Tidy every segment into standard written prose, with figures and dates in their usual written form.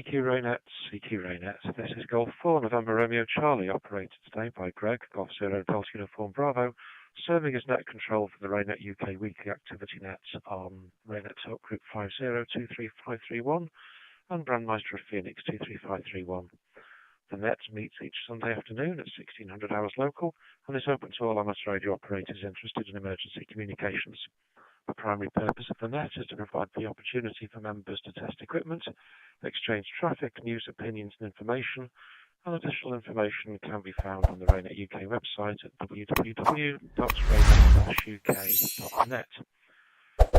CQ RAYNET. This is Golf 4 November Romeo Charlie, operated today by Greg, Golf 0 Delta Uniform Bravo, serving as net control for the RAYNET-UK weekly activity net on RAYNET Talk Group 5023531 and Brandmeister of Pheonix 23531. The net meets each Sunday afternoon at 1600 hours local and is open to all amateur radio operators interested in emergency communications. The primary purpose of the net is to provide the opportunity for members to test equipment, exchange traffic, news, opinions and information, and additional information can be found on the RAYNET-UK website at www.raynet-uk.net.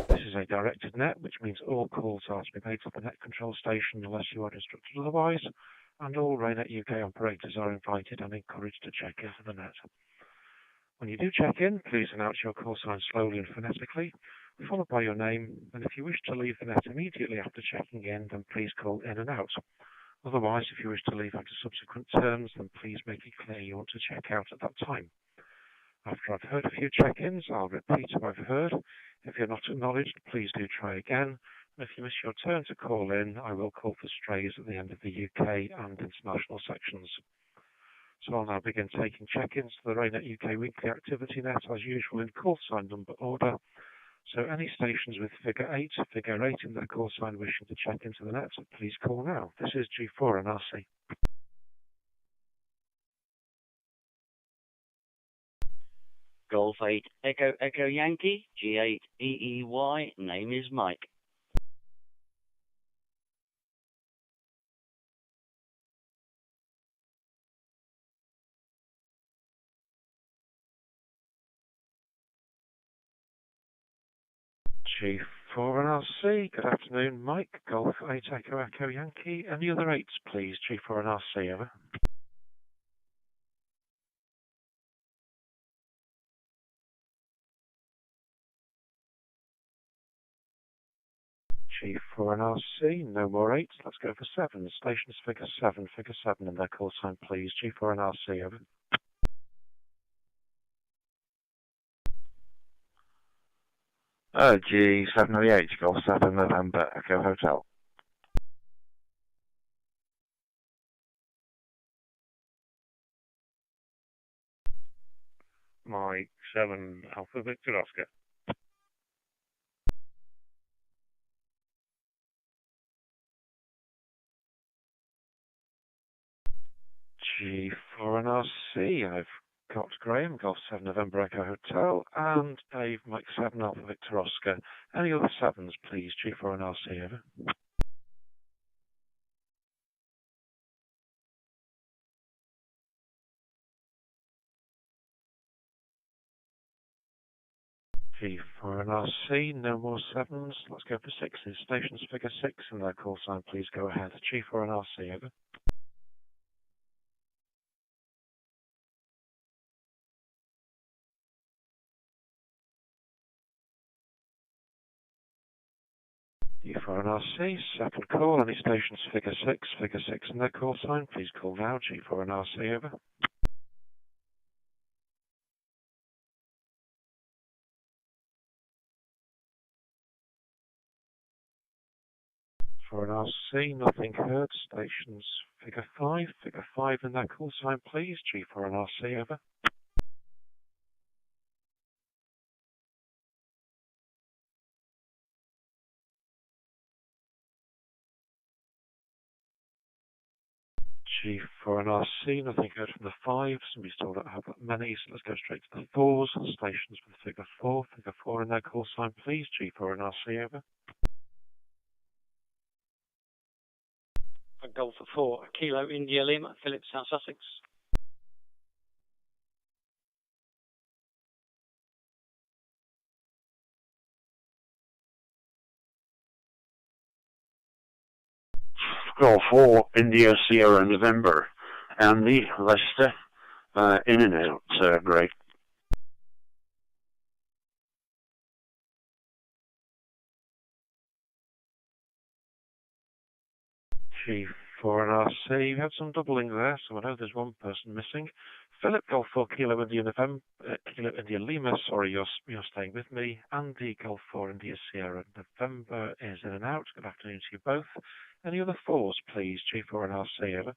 This is a directed net, which means all calls are to be made to the net control station unless you are instructed otherwise, and all RAYNET-UK operators are invited and encouraged to check into the net. When you do check in, please announce your call sign slowly and phonetically, followed by your name, and if you wish to leave the net immediately after checking in, then please call in and out. Otherwise, if you wish to leave after subsequent turns, then please make it clear you want to check out at that time. After I've heard a few check-ins, I'll repeat what I've heard. If you're not acknowledged, please do try again. And if you miss your turn to call in, I will call for strays at the end of the UK and international sections. So I'll now begin taking check-ins to the RAYNET-UK weekly activity net as usual in call sign number order. So any stations with figure 8 in their call sign wishing to check into the net, please call now. This is G4 and RC. Golf 8 Echo Echo Yankee, G8 EEY, name is Mike. G4 and RC, good afternoon, Mike, Golf 8 Echo Echo Yankee. Any other 8s, please? G4 and RC, over. G4 and RC, no more 8s, let's go for 7. Stations figure 7 in their call sign, please. G4 and RC, over. G708, Golf 7 November Echo Hotel. Mike 7 Alpha Victor Oscar. G4 and RC, I've got Graham, Golf 7 November Echo Hotel, and Dave, Mike 7 Alpha Victor Oscar. Any other 7s, please? G4 and RC, over. G4 and RC, no more 7s. Let's go for 6s. Stations figure 6 in their call sign, please go ahead. G4 and RC, over. G4 and RC, second call. Any stations figure 6 in their call sign, please call now. G4 and RC, over. For an RC, nothing heard. Stations figure 5 in their call sign, please. G4 and RC, over. G4 and RC, nothing heard from the 5s, and we still don't have that many, so let's go straight to the 4s. Stations with figure 4 in their call sign, please. G4 and RC, over. Golf 4, Kilo India Lima, Phillips, South Sussex. Golf 4 India Sierra November, Andy Leicester, in and out, great. G4 G4NRC. We had some doubling there, so I know there's one person missing. Philip Golf 4 Kilo India November, Kilo India Lima, sorry, you're staying with me. Andy Golf 4 India Sierra November is in and out. Good afternoon to you both. Any other fours, please? G4NRC, over.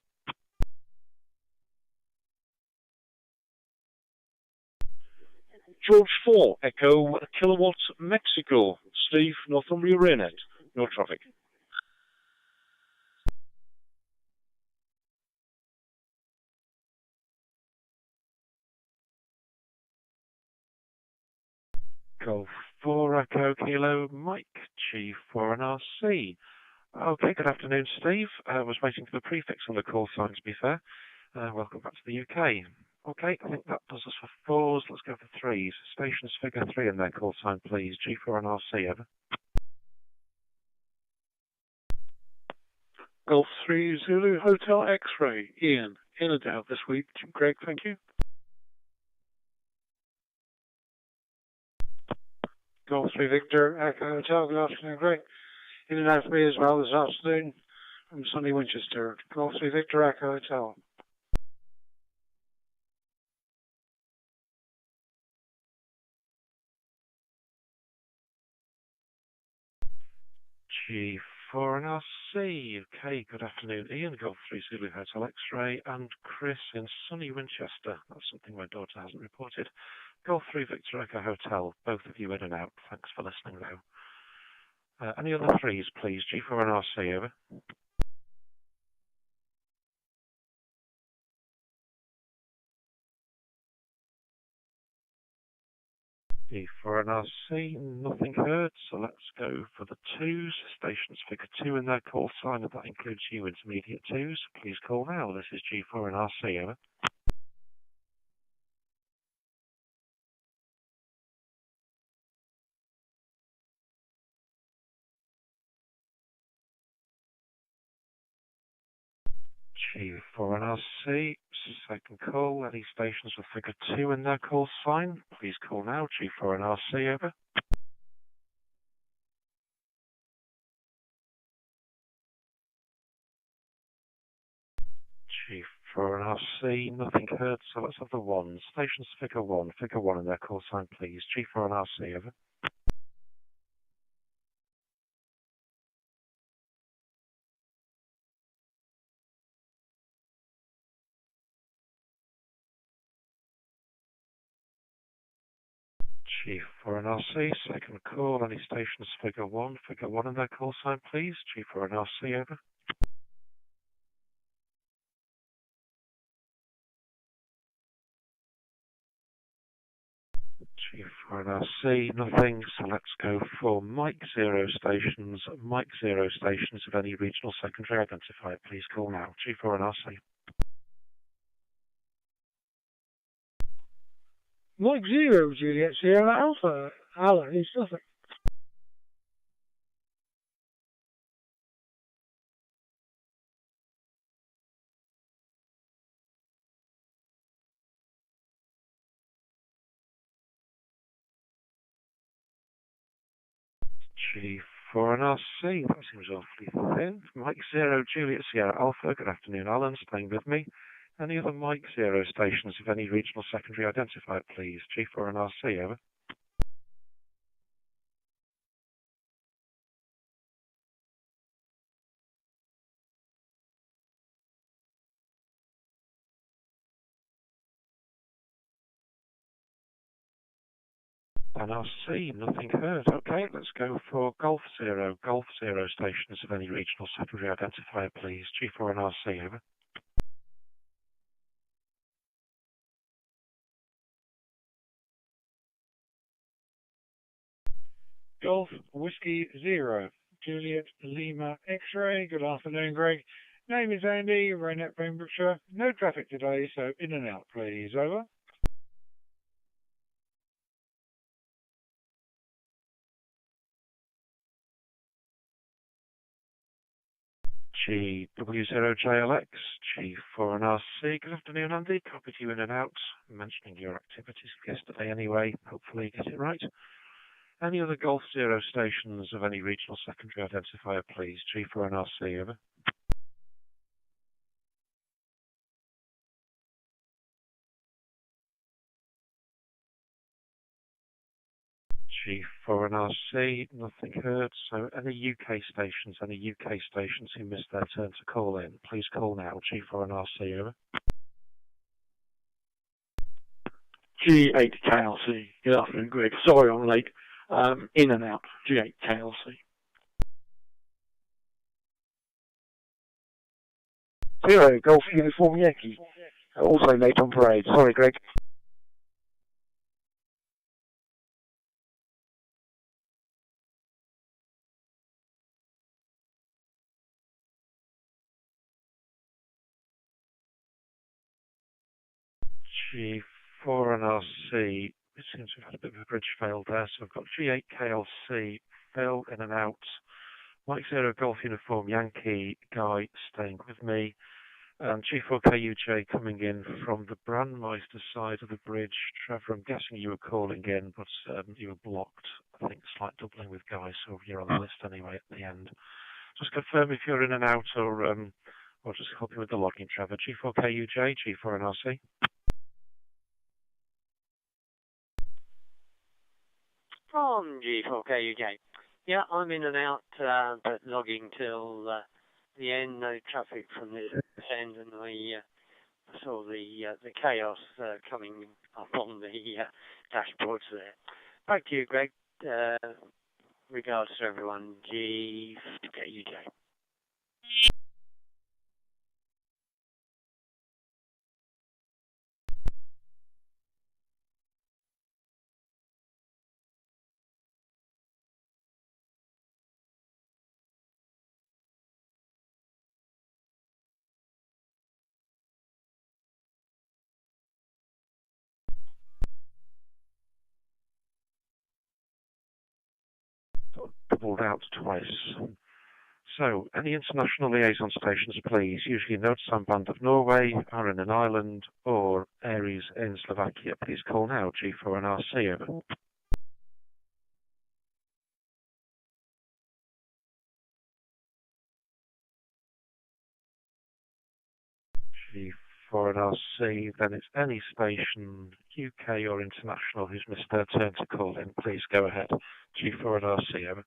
George 4, Echo Kilowatt, Mexico. Steve, Northumbria RAYNET. No traffic. Golf 4 Echo Kilo Mike G4NRC. Okay, good afternoon, Steve. I was waiting for the prefix on the call sign, to be fair. Welcome back to the UK. Okay, I think that does us for fours. Let's go for threes. Stations figure 3 in their call sign, please. G4NRC, over. Golf 3 Zulu Hotel X-Ray. Ian, in and out this week. Greg, thank you. Golf 3 Victor Echo Hotel. Good afternoon, Greg. In and out for me as well this afternoon from sunny Winchester. Golf 3 Victor Echo Hotel. G4NRC. Okay, good afternoon, Ian. Golf 3 Zulu Hotel X-Ray and Chris in sunny Winchester. That's something my daughter hasn't reported. Golf 3 Victor Echo Hotel. Both of you in and out. Thanks for listening, though. Any other threes, please? G4NRC, over. G4NRC, nothing heard, so let's go for the twos. Stations figure 2 in their call sign, and that includes you, intermediate twos. Please call now. This is G4NRC, over. G4NRC, second call. Any stations with figure 2 in their call sign, please call now. G4NRC, over. G4NRC, nothing heard, so let's have the ones. Stations figure 1 in their call sign, please. G4NRC, over. G4NRC, second call. Any stations figure 1 in their call sign, please. G4NRC, over. G4NRC, nothing, so let's go for Mike 0 stations. Mike 0 stations of any regional secondary identifier, please call now. G4NRC. Mike 0, Juliet Sierra Alpha. Alan, East Suffolk. G4NRC, that seems awfully thin. Mike 0, Juliet Sierra Alpha. Good afternoon, Alan, staying with me. Any other Mike 0 stations of any regional secondary identifier, please? G4NRC, over. NRC, nothing heard. Okay, let's go for Golf 0 stations of any regional secondary identifier, please. G4NRC, over. Golf Whiskey 0, Juliet Lima X-Ray. Good afternoon, Greg. Name is Andy, RAYNET Pembrokeshire. No traffic today, so in and out, please. Over. GW0JLX, G4NRC. Good afternoon, Andy. Copied you in and out, mentioning your activities yesterday anyway. Hopefully you get it right. Any other Golf 0 stations of any regional secondary identifier, please? G4NRC, over. G4NRC, nothing heard. So any UK stations who missed their turn to call in, please call now. G4NRC, over. G8KLC. Good afternoon, Greg. Sorry I'm late. In and out. G8KLC. 0 Golf Uniform Yankee. Also late on parade. Sorry, Greg. G4NRC, it seems we've had a bit of a bridge fail there, so I've got G8KLC, Phil in and out, Mike 0 Golf Uniform Yankee, Guy staying with me, and G4KUJ coming in from the Brandmeister side of the bridge. Trevor, I'm guessing you were calling in, but you were blocked. I think slight doubling with Guy, so you're on the list anyway at the end. Just confirm if you're in and out, or just help you with the login, Trevor. G4KUJ, G4NRC. From G4KUJ. Yeah, I'm in and out, but logging till the end. No traffic from this end, and I saw the chaos coming up on the dashboards there. Back to you, Greg. Regards to everyone. G4KUJ. Doubled out twice. So, any international liaison stations, please. Usually Nord-Samband of Norway, Aran in Ireland, or Aries in Slovakia. Please call now. G4NRC, over. G4NRC, then it's any station, UK or international, who's missed their turn to call in. Please go ahead. G4NRC, over.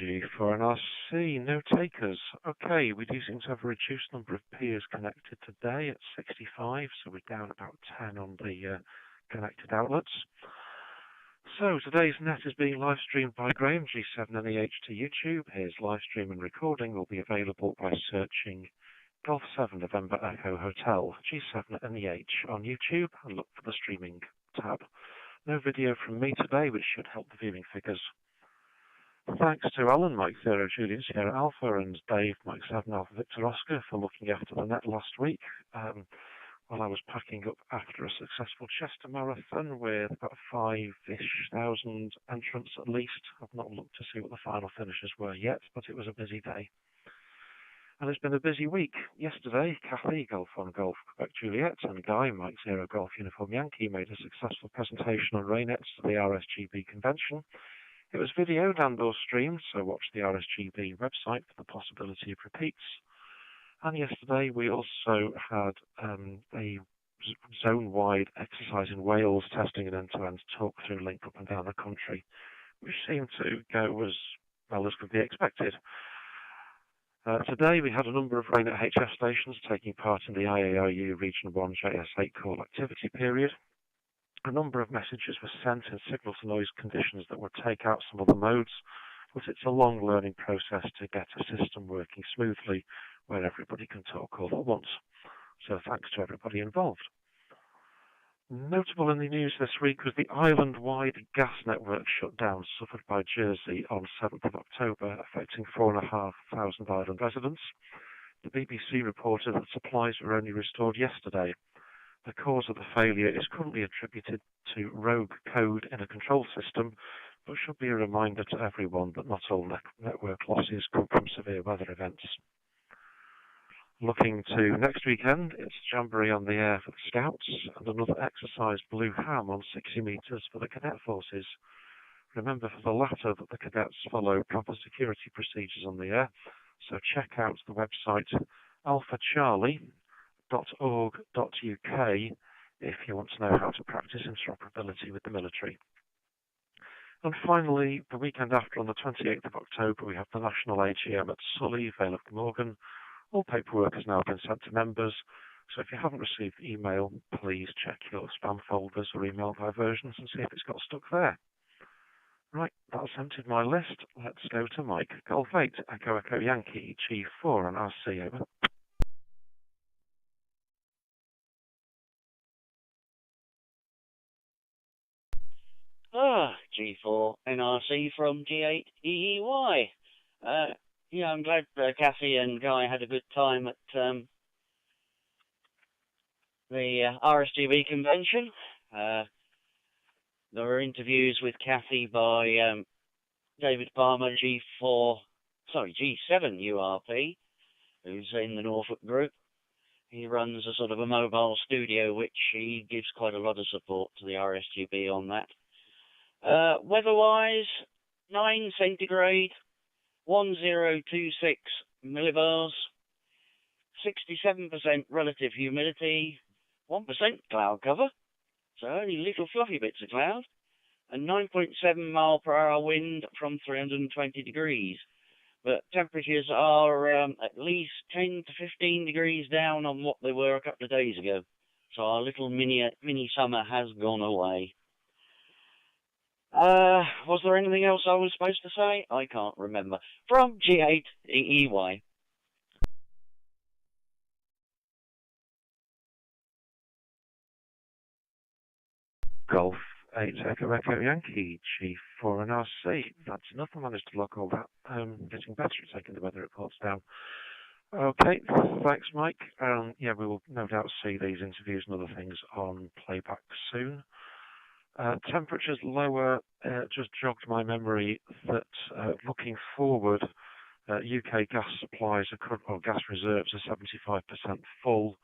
G4NRC, no takers. Okay, we do seem to have a reduced number of peers connected today at 65, so we're down about 10 on the connected outlets. So today's net is being live streamed by Graham, G7NEH to YouTube. His live stream and recording will be available by searching Golf 7 November Echo Hotel, G7NEH on YouTube, and look for the streaming tab. No video from me today, which should help the viewing figures. Thanks to Alan, Mike 0 Julian Sierra Alpha, and Dave, Mike 7 Alpha Victor Oscar, for looking after the net last week. While I was packing up after a successful Chester Marathon with about 5,000 entrants at least. I've not looked to see what the final finishes were yet, but it was a busy day. And it's been a busy week. Yesterday, Kathy, Golf on Golf, Quebec Juliet, and Guy, Mike 0 Golf Uniform Yankee, made a successful presentation on RAYNET to the RSGB convention. It was videoed and or streamed, so watch the RSGB website for the possibility of repeats. And yesterday we also had a zone-wide exercise in Wales, testing an end-to-end talk-through link up and down the country, which seemed to go as well as could be expected. Today we had a number of RAYNET HF stations taking part in the IARU Region 1 JS8 call activity period. A number of messages were sent in signal-to-noise conditions that would take out some other modes, but it's a long learning process to get a system working smoothly where everybody can talk all at once. So thanks to everybody involved. Notable in the news this week was the island-wide gas network shutdown suffered by Jersey on 7th of October, affecting 4,500 island residents. The BBC reported that supplies were only restored yesterday. The cause of the failure is currently attributed to rogue code in a control system, but should be a reminder to everyone that not all network losses come from severe weather events. Looking to next weekend, it's Jamboree on the air for the Scouts and another exercise Blue Ham on 60 metres for the cadet forces. Remember for the latter that the cadets follow proper security procedures on the air, so check out the website alphacharlie.org.uk if you want to know how to practice interoperability with the military. And finally, the weekend after, on the 28th of October, we have the National AGM at Sully, Vale of Glamorgan. All paperwork has now been sent to members, so if you haven't received the email, please check your spam folders or email diversions and see if it's got stuck there. Right, that's emptied my list. Let's go to Mike. Golf 8, Echo Echo Yankee, G4 and RC, over. G4 NRC from G8 EEY. Yeah, I'm glad Kathy and Guy had a good time at the RSGB convention. There were interviews with Kathy by David Palmer, G7 URP, who's in the Norfolk group. He runs a sort of a mobile studio, which he gives quite a lot of support to the RSGB on that. Weather-wise, 9 centigrade, 1026 millibars, 67% relative humidity, 1% cloud cover, so only little fluffy bits of cloud, and 9.7 mile per hour wind from 320 degrees. But temperatures are at least 10 to 15 degrees down on what they were a couple of days ago. So our little mini summer has gone away. Was there anything else I was supposed to say? I can't remember. From G8 EEY. Golf 8 Echo Echo Yankee, G4 and RC. That's enough. I managed to lock all that. Getting better at taking the weather reports down. Okay, thanks, Mike. Yeah, we will no doubt see these interviews and other things on playback soon. Temperatures lower just jogged my memory that looking forward, UK gas supplies or gas reserves are 75% full,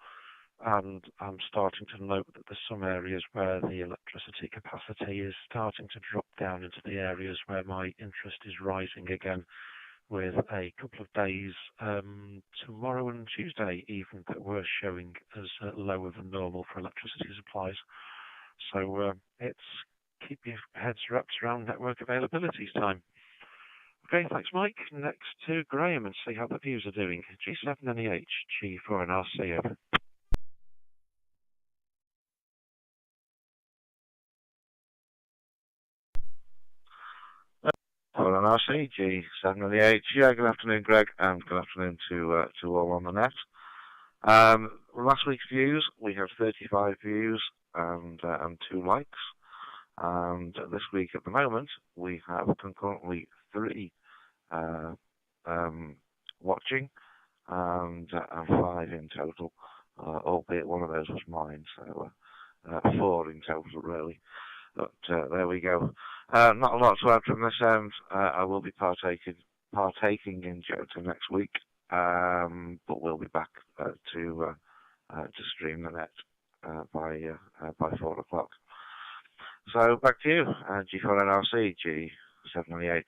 and I'm starting to note that there's some areas where the electricity capacity is starting to drop down into the areas where my interest is rising again, with a couple of days tomorrow and Tuesday even that were showing as lower than normal for electricity supplies. So it's keep your heads wrapped around network availabilities time. Okay, thanks, Mike. Next to Graham and see how the views are doing. G7 NEH, G4 and RC, over. Well, on RC, G7 NEH. Yeah, good afternoon, Greg, and good afternoon to all on the net. Last week's views, we have 35 views and 2 likes. And this week, at the moment, we have concurrently 3 watching and 5 in total, albeit one of those was mine, so 4 in total, really. But there we go. Not a lot to add from this end. I will be partaking in Jota next week, but we'll be back to stream the net by 4 o'clock. So back to you, G4 NRC, G7 NEH.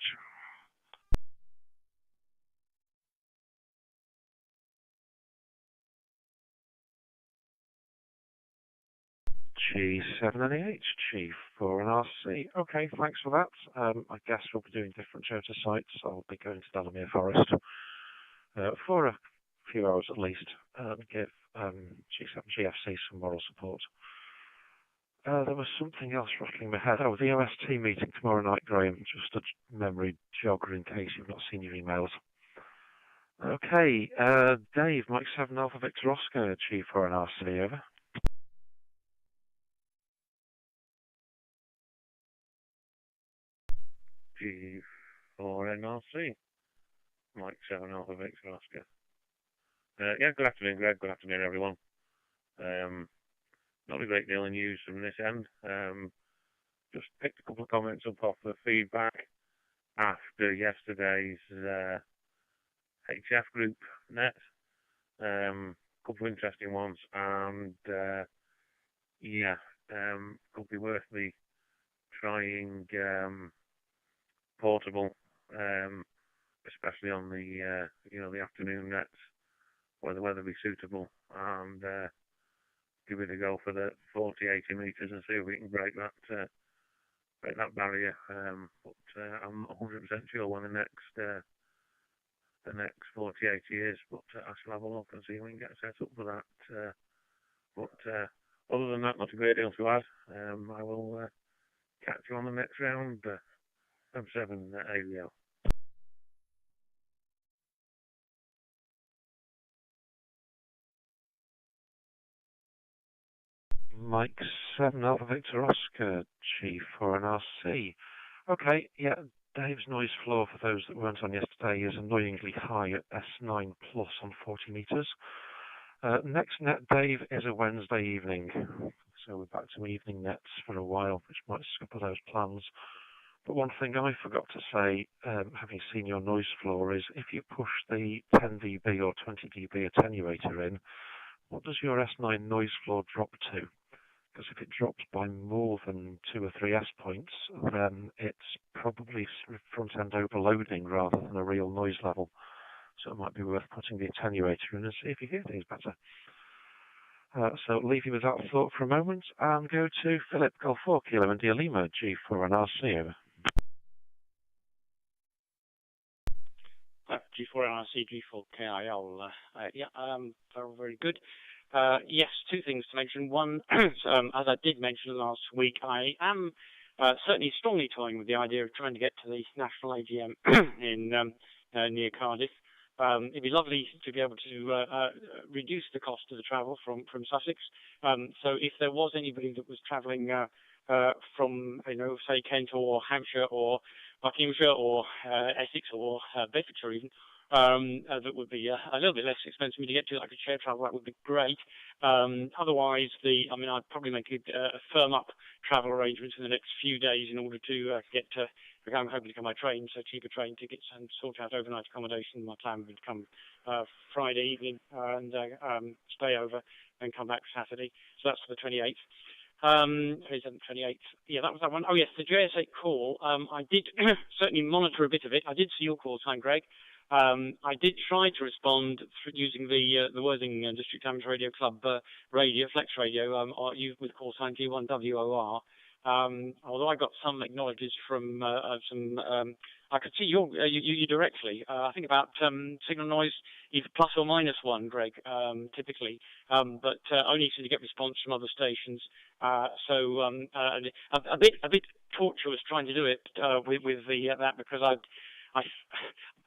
G7 NEH, G4 and RC. Okay, thanks for that. I guess we'll be doing different Jota sites. I'll be going to Delamere Forest for a few hours at least, and give G7 GFC some moral support. There was something else rattling my head. Oh, the OST meeting tomorrow night, Graham. Just a memory jogger in case you've not seen your emails. Okay, Dave, Mike 7 Alpha Victor Oscar, G4 and RC, over. G4 NRC, Mike 7 Alpha Victor Oscar. Yeah, good afternoon, Greg. Good afternoon, everyone. Not a great deal of news from this end. Just picked a couple of comments up off the feedback after yesterday's HF group net. Couple of interesting ones, and yeah, could be worth me trying portable, especially on the the afternoon nets where the weather be suitable, and give it a go for the 40-80 metres and see if we can break that barrier. But I'm not 100% sure when the next 40-80 years, but I shall have a look and see if we can get set up for that. But other than that, not a great deal to add. I will catch you on the next round. M7 AVL. Mike 7 Alpha Victor Oscar, G4NRC. Okay, yeah, Dave's noise floor, for those that weren't on yesterday, is annoyingly high at S9 plus on 40 metres. Next net, Dave, is a Wednesday evening, so we're back to evening nets for a while, which might scupper those plans. But one thing I forgot to say, having seen your noise floor, is if you push the 10 dB or 20 dB attenuator in, what does your S9 noise floor drop to? Because if it drops by more than 2 or 3 S points, then it's probably front-end overloading rather than a real noise level. So it might be worth putting the attenuator in and see if you hear things better. So leave you with that thought for a moment and go to Philip Golf 4 Kilo India Lima G4NRC over. G4NRC G4KIL. Yeah, very, very good. Yes, two things to mention. One, as I did mention last week, I am certainly strongly toying with the idea of trying to get to the national AGM in near Cardiff. It'd be lovely to be able to reduce the cost of the travel from Sussex. So if there was anybody that was travelling from, say Kent or Hampshire or Buckinghamshire or Essex or Bedfordshire even, that would be a little bit less expensive for me to get to, like a share travel, that would be great. Otherwise, I'd probably make a firm up travel arrangements in the next few days in order to get to, I'm hoping to come by train, so cheaper train tickets and sort out overnight accommodation. My plan would come Friday evening and stay over and come back Saturday. So that's for the 28th. 27th, 28th. Yeah, that was that one. Oh yes, the JS8 call. I did certainly monitor a bit of it. I did see your call time, Greg. I did try to respond using the Worthing District Amateur Radio Club radio, Flex Radio, with call sign G1WOR. Although I got some acknowledges from some, I could see you directly. I think about signal noise, either plus or minus 1, Greg, typically, but only to get response from other stations. So a bit tortuous trying to do it with that, because I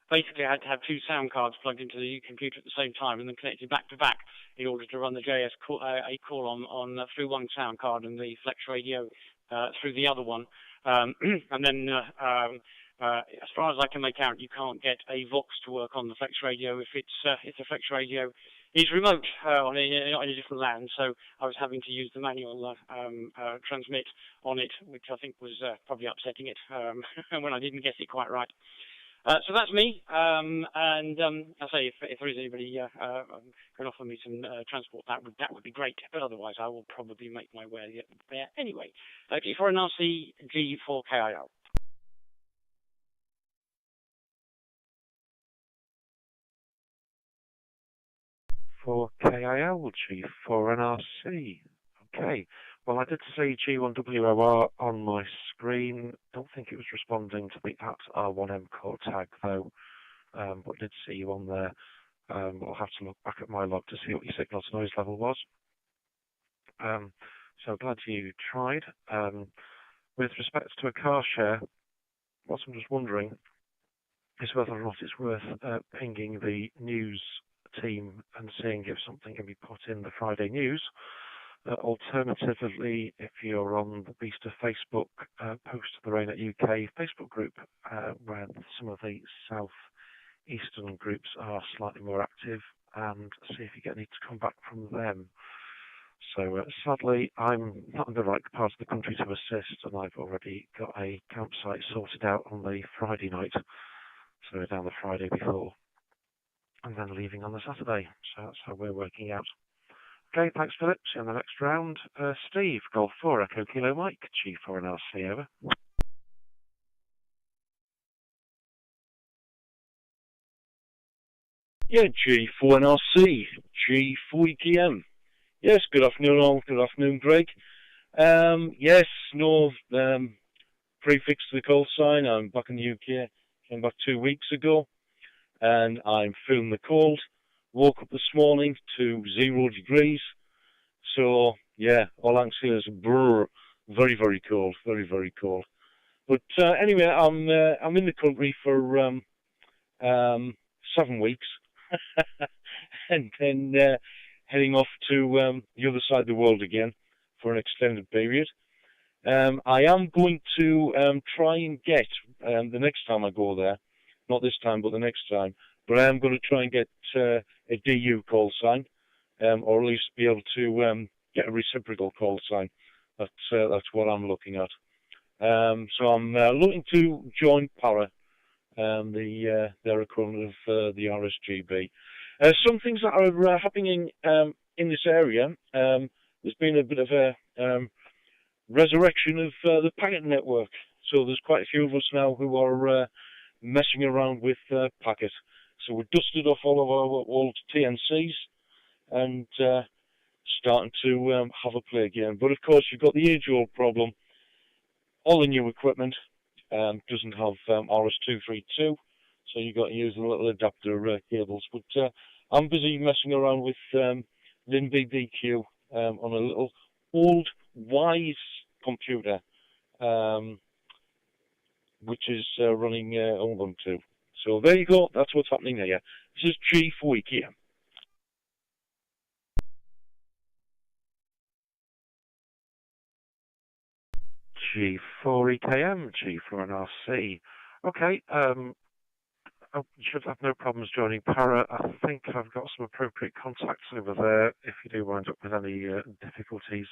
basically had to have 2 sound cards plugged into the computer at the same time and then connected back to back in order to run the JS call on through one sound card and the Flex Radio through the other one. And then as far as I can make out, you can't get a Vox to work on the Flex Radio if the Flex Radio is remote on a different land. So I was having to use the manual transmit on it, which I think was probably upsetting it when I didn't get it quite right. So that's me, and I say if there is anybody can offer me some transport, that would be great. But otherwise, I will probably make my way there anyway. G4NRC G4KIL. For KIL G4NRC. Okay. Well, I did see G1WOR on my screen. Don't think it was responding to the @R1M call tag, though, but did see you on there. I'll have to look back at my log to see what your signal to noise level was. So glad you tried. With respect to a car share, what I'm just wondering is whether or not it's worth pinging the news team and seeing if something can be put in the Friday news. Alternatively, if you're on the Beast of Facebook, post to the RAYNET-UK Facebook group, where some of the south-eastern groups are slightly more active, and see if you get any to come back from them. So sadly, I'm not in the right part of the country to assist, and I've already got a campsite sorted out on the Friday night, so we're down the Friday before, and then leaving on the Saturday. So that's how we're working out. Okay, thanks, Philip. See you on the next round. Steve, Golf 4, Echo Kilo Mike, G4NRC, over. Yeah, G4NRC, G4ETM. Yes, good afternoon all, good afternoon Greg. Yes, no prefix to the call sign. I'm back in the UK, came back 2 weeks ago, and I'm feeling the cold. Woke up this morning to 0 degrees, so yeah, all I can see is brr, very, very cold, very, very cold. But anyway, I'm in the country for 7 weeks, and then heading off to the other side of the world again for an extended period. I am going to try and get, the next time I go there, not this time, but the next time, but I am going to try and get a DU call sign, or at least be able to get a reciprocal call sign. That's what I'm looking at. So I'm looking to join Para, their equivalent of the RSGB. Some things that are happening in this area, there's been a bit of a resurrection of the packet network. So there's quite a few of us now who are messing around with packet. So we've dusted off all of our old TNCs and starting to have a play again. But of course, you've got the age-old problem. All the new equipment doesn't have RS-232, so you've got to use the little adapter cables. But I'm busy messing around with LinBBQ on a little old Wise computer, which is running Ubuntu. So there you go. That's what's happening here. This is G4 here. G4EKM, G4NRC. Okay, I should have no problems joining Para. I think I've got some appropriate contacts over there. If you do wind up with any difficulties,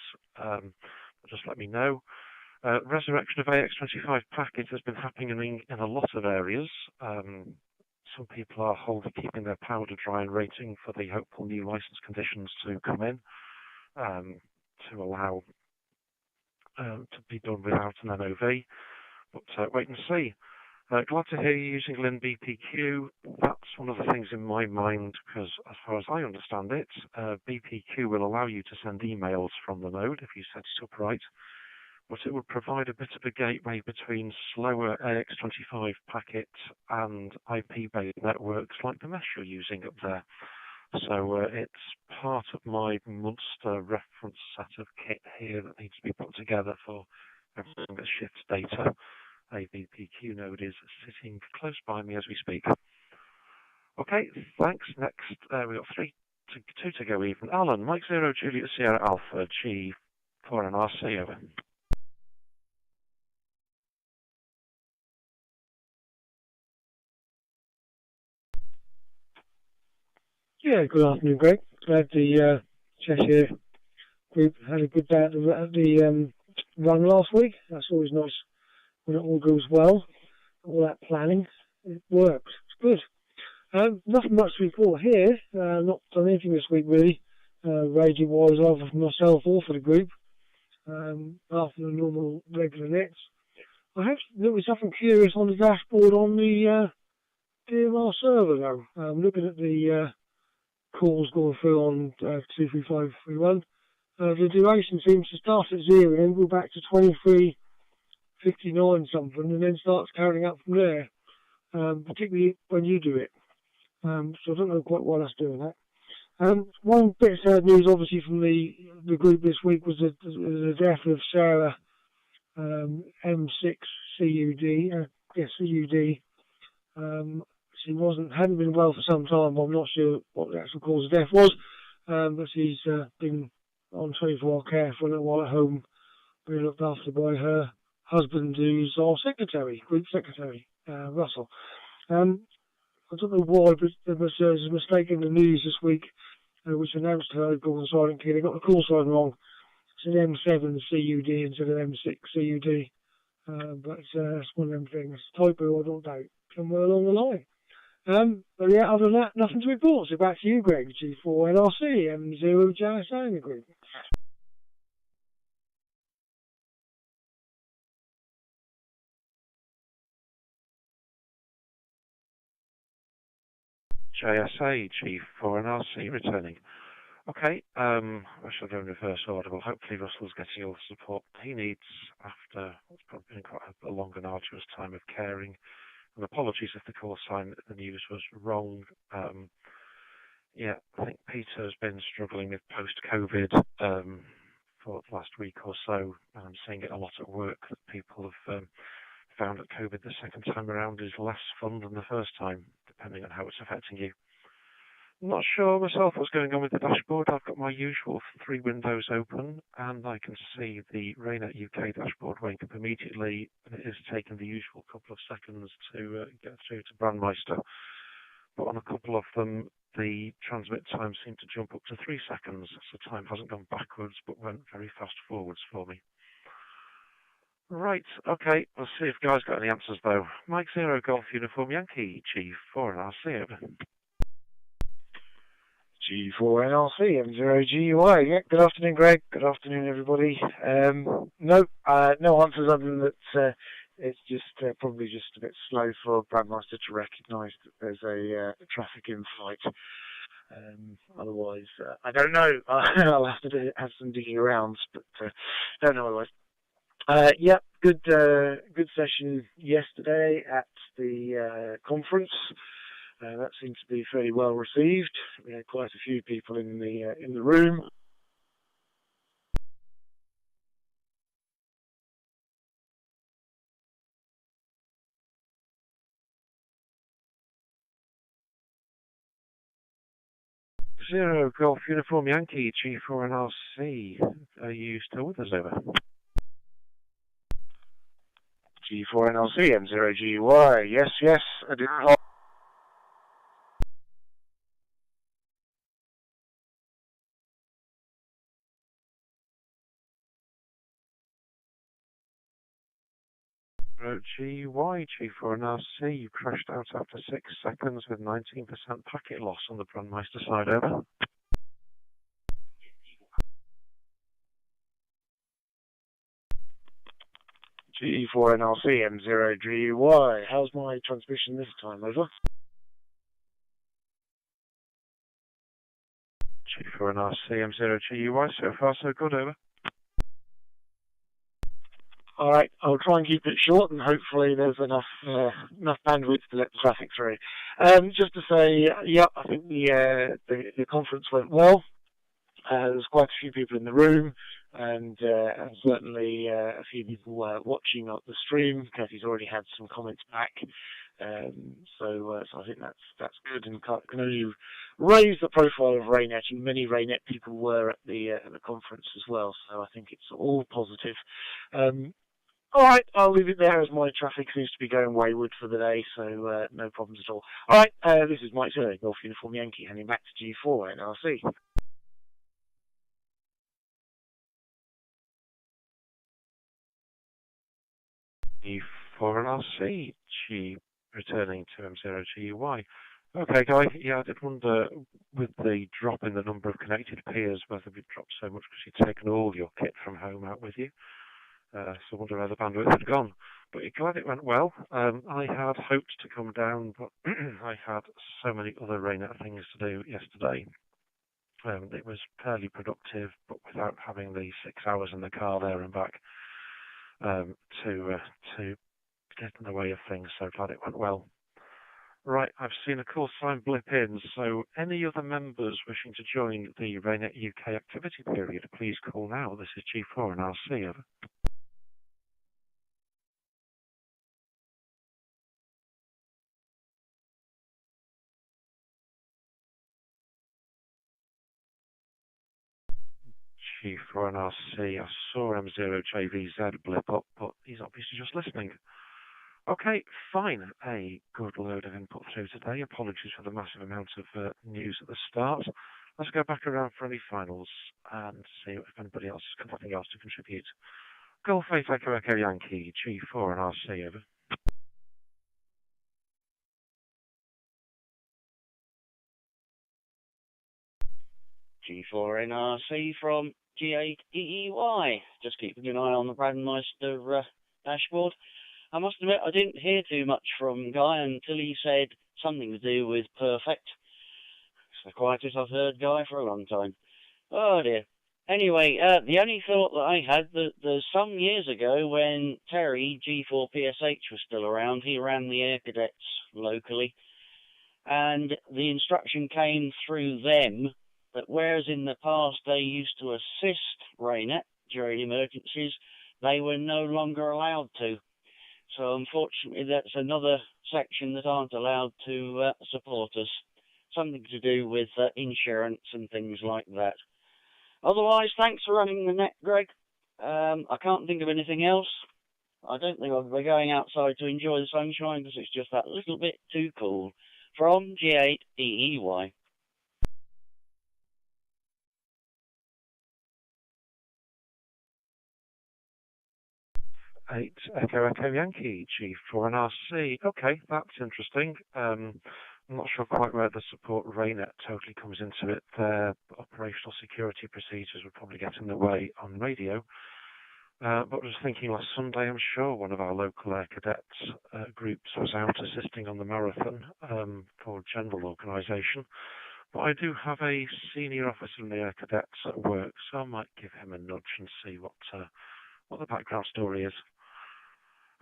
just let me know. Resurrection of AX25 packet has been happening in a lot of areas. Some people are keeping their powder dry and waiting for the hopeful new license conditions to come in, to allow to be done without an NOV, but wait and see. Glad to hear you using LinBPQ. That's one of the things in my mind, because as far as I understand it, BPQ will allow you to send emails from the node if you set it up right, but it would provide a bit of a gateway between slower AX25 packets and IP-based networks like the mesh you're using up there. So it's part of my monster reference set of kit here that needs to be put together for everything that shifts data. A BPQ node is sitting close by me as we speak. Okay, thanks. Next, we've got 2 to go even. Alan, Mike 0 Juliet Sierra Alpha G4NRC over. Yeah, good afternoon, Greg. Glad the Cheshire group had a good day at the run last week. That's always nice when it all goes well. All that planning, it works. It's good. Nothing much to report here. Not done anything this week really, radio-wise, either for myself or for the group. After the normal regular nets. I have noticed something curious on the dashboard on the DMR server though. Looking at the calls going through on 23531. The duration seems to start at 0 and go back to 23:59 something, and then starts carrying up from there. Particularly when you do it. So I don't know quite why that's doing that. One bit of sad news, obviously, from the group this week was the death of Sarah M6 CUD. CUD. She hadn't been well for some time. I'm not sure what the actual cause of death was, but she's been on 24-hour care for a little while at home, being looked after by her husband, who's our secretary, group secretary, Russell. I don't know why, but there was a mistake in the news this week, which announced her going silent key. They got the call sign wrong. It's an M7 CUD instead of M6 CUD. But it's one of them things. Typo, I don't doubt, somewhere along the line. But yeah, other than that, nothing to report. So back to you, Greg, G4NRC, M0 JSA in the group. JSA, G4NRC returning. Okay, I shall go in reverse order. Well, hopefully Russell's getting all the support he needs after what's probably been quite a long and arduous time of caring. And apologies if the call sign the news was wrong. Yeah, I think Peter's been struggling with post-COVID for the last week or so. I'm seeing it a lot at work that people have found that COVID the second time around is less fun than the first time, depending on how it's affecting you. I'm not sure myself what's going on with the dashboard. I've got my usual 3 windows open, and I can see the RAYNET-UK dashboard wake up immediately, and it is taking the usual couple of seconds to get through to Brandmeister. But on a couple of them, the transmit time seemed to jump up to 3 seconds, so time hasn't gone backwards, but went very fast forwards for me. Right, okay, let's see if Guy's got any answers though. Mike 0 Golf Uniform Yankee, G4NRC, over. G4NRC, M0GUI. Yeah, good afternoon, Greg. Good afternoon, everybody. No answers other than that it's just probably just a bit slow for Brandmeister to recognise that there's a traffic in flight. Otherwise, I don't know. I'll have to have some digging around, but don't know otherwise. Yeah, good session yesterday at the conference. That seems to be fairly well received. We had quite a few people in the room. Zero Golf Uniform Yankee, G4NRC. Are you still with us, over? G4NRC, M0GUI. Yes, I do. GY, G4NRC, you crashed out after 6 seconds with 19% packet loss on the Brandmeister side, over. G4NRC, M0GUI. How's my transmission this time, over? G4NRC, M0GUI, so far so good, over. Alright, I'll try and keep it short and hopefully there's enough bandwidth to let the traffic through. Just to say, yeah, I think the conference went well. There's quite a few people in the room and certainly a few people watching the stream. Kathy's already had some comments back. So I think that's good and can only raise the profile of RAYNET, and many RAYNET people were at the conference as well. So I think it's all positive. All right, I'll leave it there as my traffic seems to be going wayward for the day, so no problems at all. All right, this is Mike 0 Golf Uniform Yankee, handing back to G4NRC. G4NRC, G returning to M0GUI. Okay, Guy, yeah, I did wonder with the drop in the number of connected peers whether we'd dropped so much because you'd taken all your kit from home out with you. So I wonder where the bandwidth had gone. But glad it went well. I had hoped to come down, but I had so many other RAYNET things to do yesterday. It was fairly productive, but without having the 6 hours in the car there and back to get in the way of things. So glad it went well. Right, I've seen a call sign blip in, so any other members wishing to join the RAYNET-UK activity period, please call now. This is G4NRC, over. G4NRC, I saw M0JVZ blip up, but he's obviously just listening. Okay, fine. A good load of input through today. Apologies for the massive amount of news at the start. Let's go back around for any finals and see if anybody else has got anything else to contribute. Golf 8 Echo Yankee, G4NRC, over. G4NRC from G8EEY. Just keeping an eye on the Brandmeister dashboard. I must admit, I didn't hear too much from Guy until he said something to do with perfect. the quietest I've heard Guy for a long time. Oh dear. Anyway, the only thought that I had, there's some years ago when Terry, G4PSH, was still around, he ran the Air Cadets locally, and the instruction came through them that whereas in the past they used to assist RAYNET during emergencies, they were no longer allowed to. So unfortunately that's another section that aren't allowed to support us. Something to do with insurance and things like that. Otherwise, thanks for running the net, Greg. I can't think of anything else. I don't think I'll be going outside to enjoy the sunshine because it's just that little bit too cool. From G8EEY. 8 Echo Echo Yankee, G4NRC. Okay, that's interesting. I'm not sure quite where the support RAYNET totally comes into it. Their operational security procedures would probably get in the way on radio. But I was thinking last Sunday, I'm sure one of our local Air Cadets groups was out assisting on the marathon for general organisation. But I do have a senior officer in the Air Cadets at work, so I might give him a nudge and see what the background story is.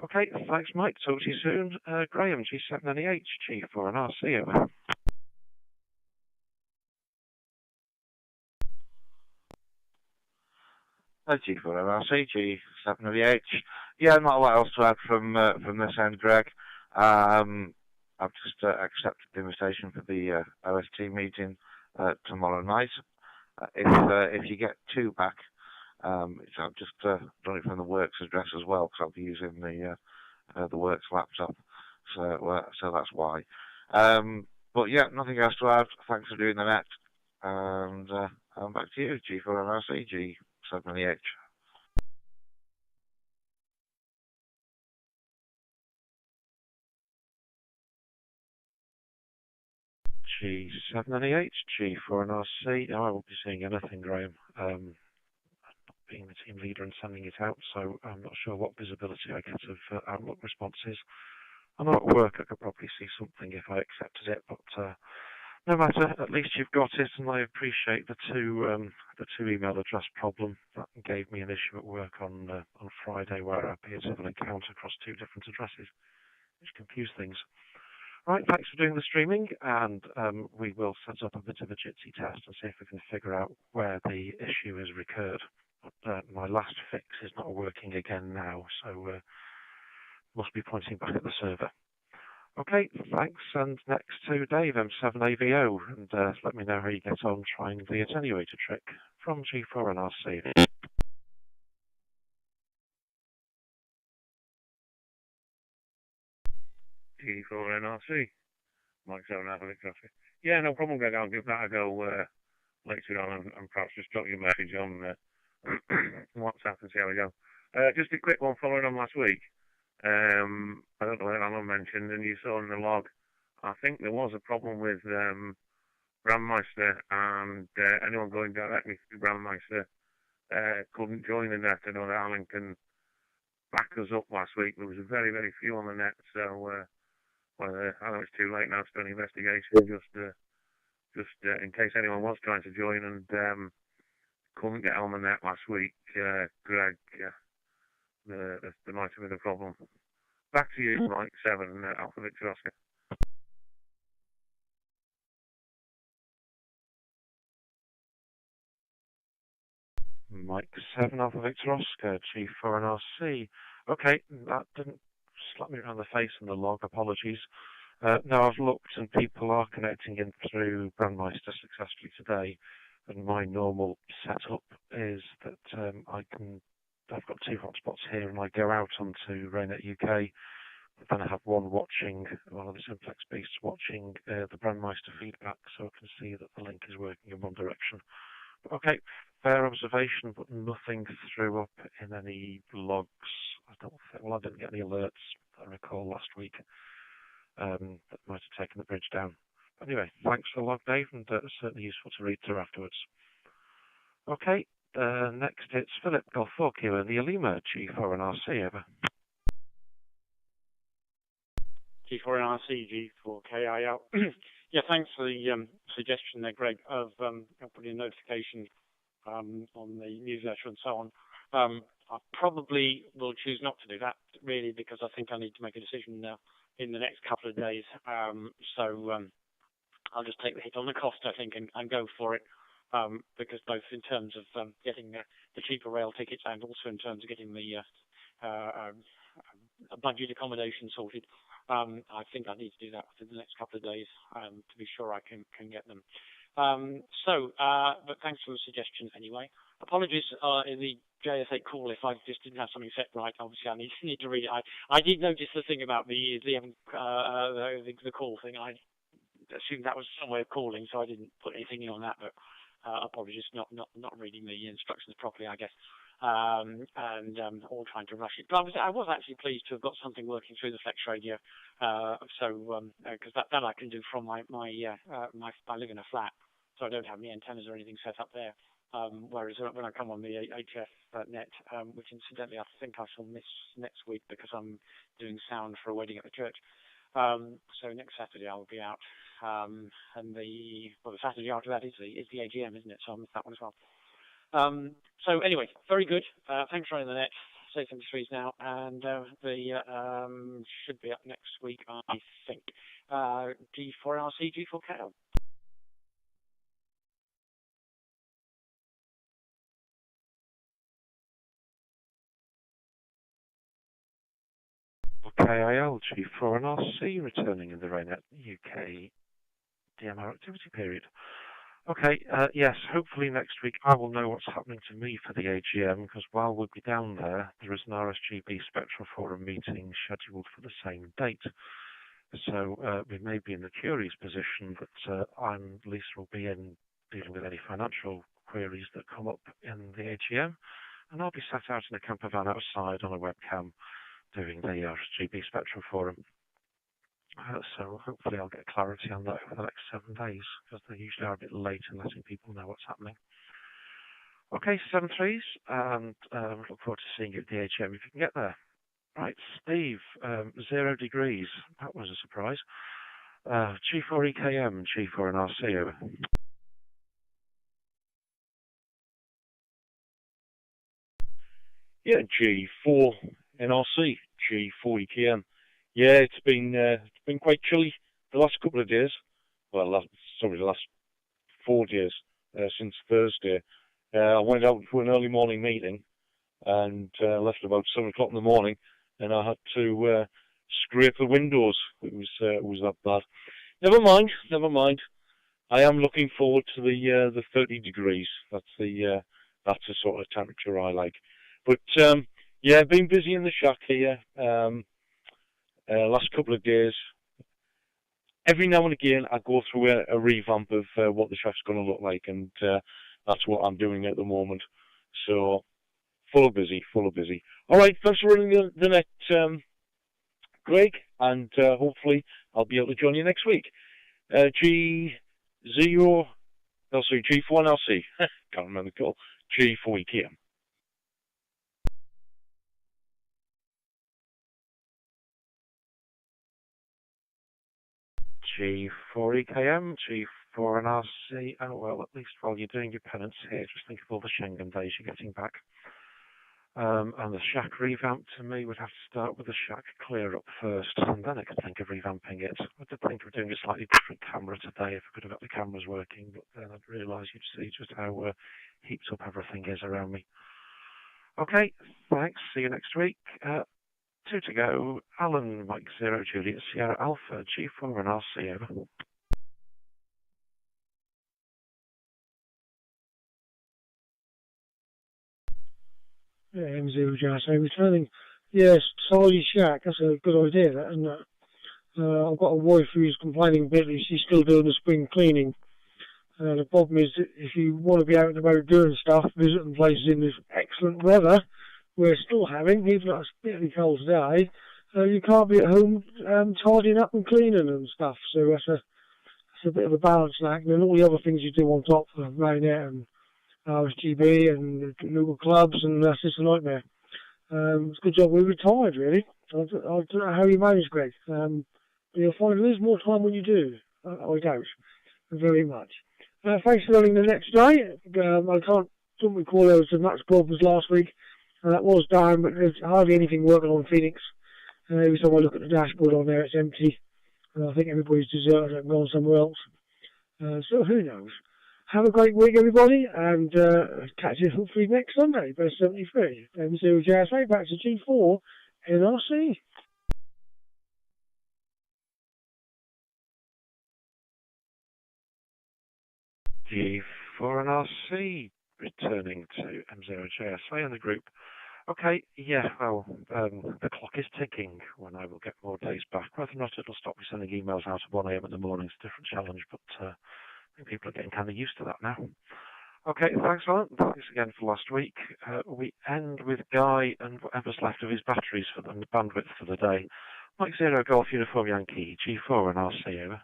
Okay, thanks, Mike. Talk to you soon. Graham, G7NEH, G4NRC, over. G4NRC, G7NEH. Yeah, not a lot else to add from this end, Greg. I've just accepted the invitation for the OST meeting tomorrow night. If you get 2 back, I've just done it from the works address as well, because I'll be using the works laptop, so that's why. But yeah, nothing else to add. Thanks for doing the net, and I'm back to you, G4NRC, G7NEH. G7NEH, G4NRC. No, I won't be seeing anything, Graham. Being the team leader and sending it out, so I'm not sure what visibility I get of Outlook responses. I know at work I could probably see something if I accepted it, but no matter, at least you've got it, and I appreciate the two email address problem. That gave me an issue at work on Friday where I appeared to have an account across 2 different addresses, which confused things. Right, thanks for doing the streaming, and we will set up a bit of a Jitsi test and see if we can figure out where the issue has recurred. But my last fix is not working again now, so must be pointing back at the server. Okay, thanks, and next to Dave, M7AVO, and let me know how you get on trying the attenuator trick from G4NRC. G4NRC, Mike 7 Alpha Victor. Yeah, no problem, Greg. I'll give that a go later on, and perhaps just drop you a message on WhatsApp and see how we go. Just a quick one following on last week. I don't know whether Alan mentioned, and you saw in the log, I think there was a problem with Brandmeister, and anyone going directly through Brandmeister couldn't join the net. I know that Alan can back us up last week. There was very, very few on the net, so I know it's too late now to do an investigation, just in case anyone was trying to join and couldn't get on the net last week. Greg, there might have been a problem. Back to you, Mike 7 Alpha Victor Oscar. Mike 7 Alpha Victor Oscar, G4NRC. Okay, that didn't slap me around the face in the log, apologies. No, I've looked and people are connecting in through Brandmeister successfully today, and my normal setup is that I've got 2 hotspots here, and I go out onto RAYNET-UK, but then I have one of the simplex beasts watching the Brandmeister feedback, so I can see that the link is working in one direction. Okay, fair observation, but nothing threw up in any logs. I didn't get any alerts, I recall, last week that might have taken the bridge down. But anyway, thanks for the log, Dave, and certainly useful to read through afterwards. Okay, next it's Philip Golf 4Q and the Alima, G4NRC, over. G4NRC, G4KIL. Yeah, thanks for the suggestion there, Greg, of putting a notification on the newsletter and so on. I probably will choose not to do that, really, because I think I need to make a decision in the next couple of days. I'll just take the hit on the cost, I think, and go for it, because both in terms of getting the cheaper rail tickets and also in terms of getting the budget accommodation sorted, I think I need to do that within the next couple of days to be sure I can get them. But thanks for the suggestion anyway. Apologies in the JS8 call if I just didn't have something set right. Obviously, I need to read it. I did notice the thing about the call thing. I assumed that was some way of calling, so I didn't put anything in on that. But apologies, not reading the instructions properly, I guess. All trying to rush it. But I was actually pleased to have got something working through the Flex radio, because that I can do from I live in a flat, so I don't have any antennas or anything set up there. Whereas when I come on the HF net, which incidentally I think I shall miss next week because I'm doing sound for a wedding at the church. So next Saturday I'll be out, and the Saturday after that is the AGM, isn't it? So I'll miss that one as well. So anyway, very good. Thanks for running the net. Say 73s now, and should be up next week, I think. G4RC, G4KL. KIL G4NRC returning in the RAYNET-UK DMR activity period. Okay, yes, hopefully next week I will know what's happening to me for the AGM, because while we'll be down there, there is an RSGB Spectral Forum meeting scheduled for the same date. So we may be in the curious position that Lisa will be in dealing with any financial queries that come up in the AGM, and I'll be sat out in a camper van outside on a webcam doing the RSGB Spectrum Forum. So hopefully I'll get clarity on that over the next 7 days, because they usually are a bit late in letting people know what's happening. Okay, 73s, and look forward to seeing you at the AGM if you can get there. Right, Steve, 0 degrees. That was a surprise. G4EKM, G4NRC over. Yeah, G4NRC, G4EKM. Yeah, it's been quite chilly the last couple of days. Well, the last 4 days since Thursday. I went out for an early morning meeting and left about 7 o'clock in the morning, and I had to scrape the windows. It was that bad. Never mind. I am looking forward to the 30 degrees. That's the sort of temperature I like. But yeah, been busy in the shack here. Last couple of days. Every now and again, I go through a revamp of what the shack's going to look like, and that's what I'm doing at the moment. So, full of busy. All right, thanks for running the net, Greg, and hopefully I'll be able to join you next week. G4NRC. Can't remember the call. G4EKM. G4EKM, G4NRC. Oh, well, at least while you're doing your penance here, just think of all the Schengen days you're getting back. And the shack revamp to me would have to start with the shack clear up first, and then I could think of revamping it. I did think of doing a slightly different camera today if I could have got the cameras working, but then I'd realise you'd see just how heaped up everything is around me. Okay, thanks. See you next week. 2 to go. Alan, Mike 0, Juliet, Sierra Alpha, G4NRC, over. Yeah, M0 JSA returning. Yes, Solly Shack, that's a good idea, that, isn't it? I've got a wife who's complaining bitterly she's still doing the spring cleaning. The problem is that if you want to be out and about doing stuff, visiting places in this excellent weather we're still having, even though it's bitterly cold today, you can't be at home tidying up and cleaning and stuff. So that's a bit of a balance act. And all the other things you do on top for RAYNET and RSGB and local clubs, and that's just a nightmare. It's a good job we retired, really. I don't know how you manage, Greg. you'll find there is more time when you do. I doubt very much. Thanks for running the next day. Couldn't recall there was as much problems last week. That was down, but there's hardly anything working on Pheonix. Every time I look at the dashboard on there, it's empty. And I think everybody's deserted and gone somewhere else. So who knows? Have a great week, everybody, and catch you hopefully next Sunday, Best 73. M0JSA back to G4 NRC. G4 NRC, returning to M0JSA and the group. Okay, yeah, well, the clock is ticking when I will get more days back. Whether or not it'll stop me sending emails out at 1 AM in the morning is a different challenge, but I think people are getting kind of used to that now. Okay, thanks, Alan. Thanks again for last week. We end with Guy and whatever's left of his batteries for the bandwidth for the day. Mike Zero Golf Uniform Yankee, G4 NRC, over.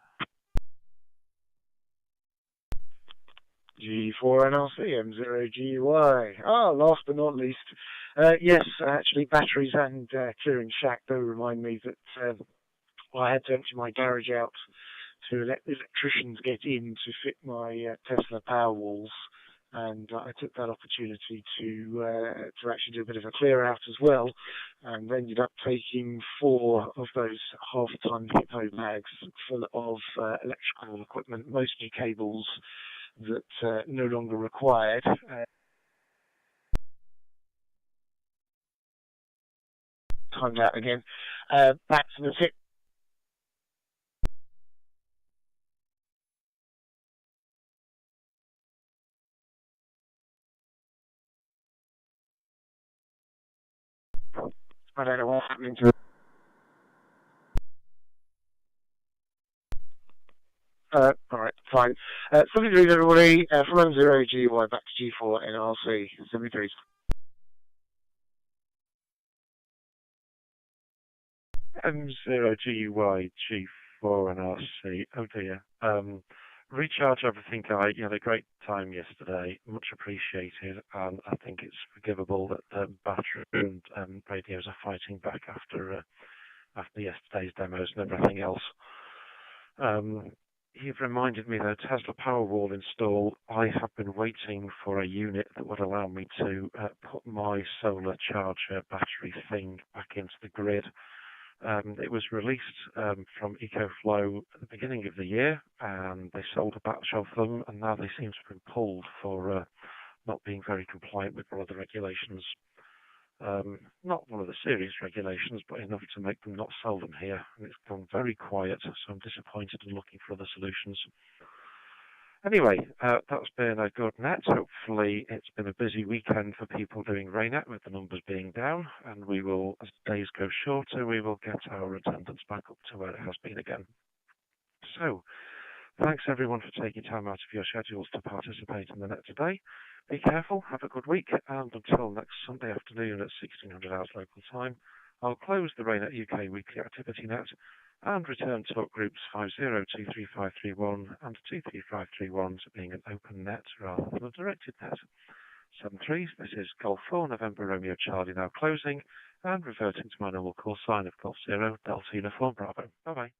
G4 NRC, M0GY. Last but not least, yes, actually, batteries and clearing shack do remind me that I had to empty my garage out to let the electricians get in to fit my Tesla power walls, and I took that opportunity to actually do a bit of a clear out as well, and ended up taking 4 of those half-ton Hippo bags full of electrical equipment, mostly cables that no longer required. Timed out again. Back to the tip. I don't know what's happening to it. Alright, fine. 73 everybody, from M0GY back to G4 NRC. 73. M0GY G4 NRC. Oh dear. Recharge everything, Guy. You had a great time yesterday. Much appreciated. And I think it's forgivable that the battery and radios are fighting back after yesterday's demos and everything else. You've reminded me that Tesla Powerwall install. I have been waiting for a unit that would allow me to put my solar charger battery thing back into the grid. It was released from EcoFlow at the beginning of the year, and they sold a batch of them, and now they seem to have been pulled for not being very compliant with one of the regulations. Not one of the serious regulations, but enough to make them not sell them here. And it's gone very quiet, so I'm disappointed and looking for other solutions. Anyway, that's been a good net. Hopefully it's been a busy weekend for people doing RAYNET with the numbers being down, and we will, as days go shorter, we will get our attendance back up to where it has been again. So, thanks everyone for taking time out of your schedules to participate in the net today. Be careful, have a good week, and until next Sunday afternoon at 1600 hours local time, I'll close the RAYNET-UK weekly activity net and return talk groups 50233531 and 23531 to being an open net rather than a directed net. 73, this is Golf 4 November Romeo Charlie now closing and reverting to my normal call sign of Golf 0 Delta Uniform Bravo. Bye bye.